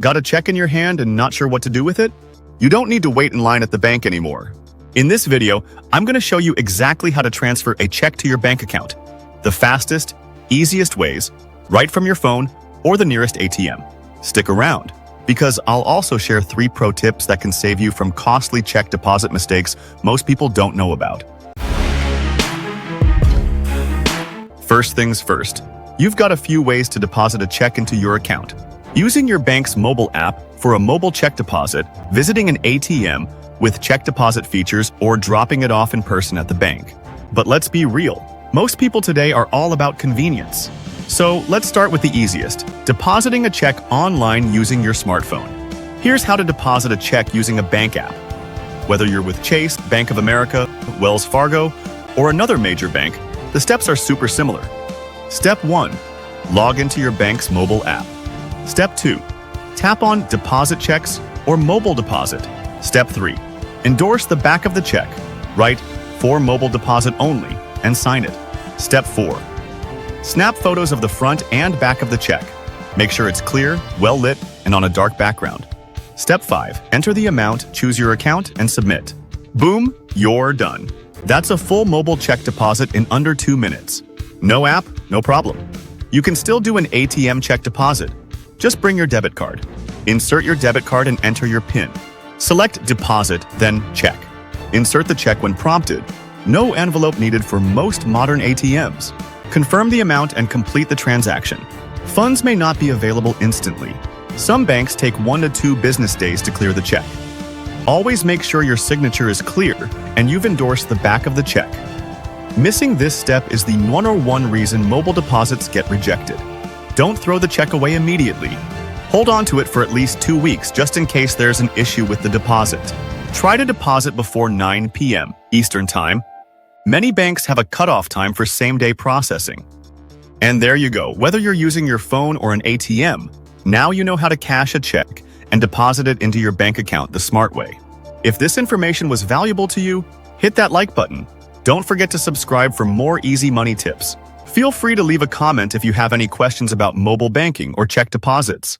Got a check in your hand and not sure what to do with it? You don't need to wait in line at the bank anymore. In this video, I'm going to show you exactly how to transfer a check to your bank account. The fastest, easiest ways, right from your phone or the nearest ATM. Stick around, because I'll also share 3 pro tips that can save you from costly check deposit mistakes most people don't know about. First things first, you've got a few ways to deposit a check into your account. Using your bank's mobile app for a mobile check deposit, visiting an ATM with check deposit features, or dropping it off in person at the bank. But let's be real, most people today are all about convenience. So let's start with the easiest, depositing a check online using your smartphone. Here's how to deposit a check using a bank app. Whether you're with Chase, Bank of America, Wells Fargo, or another major bank, the steps are super similar. Step 1. Log into your bank's mobile app. Step 2. Tap on Deposit Checks or Mobile Deposit. Step 3. Endorse the back of the check. Write "For mobile deposit only" and sign it. Step 4. Snap photos of the front and back of the check. Make sure it's clear, well lit, and on a dark background. Step 5. Enter the amount, choose your account, and submit. Boom, you're done. That's a full mobile check deposit in under 2 minutes. No app, no problem. You can still do an ATM check deposit. Just bring your debit card. Insert your debit card and enter your PIN. Select Deposit, then Check. Insert the check when prompted. No envelope needed for most modern ATMs. Confirm the amount and complete the transaction. Funds may not be available instantly. Some banks take 1 to 2 business days to clear the check. Always make sure your signature is clear and you've endorsed the back of the check. Missing this step is the #1 reason mobile deposits get rejected. Don't throw the check away immediately. Hold on to it for at least 2 weeks just in case there's an issue with the deposit. Try to deposit before 9 p.m. Eastern Time. Many banks have a cutoff time for same-day processing. And there you go. Whether you're using your phone or an ATM, now you know how to cash a check and deposit it into your bank account the smart way. If this information was valuable to you, hit that like button. Don't forget to subscribe for more easy money tips. Feel free to leave a comment if you have any questions about mobile banking or check deposits.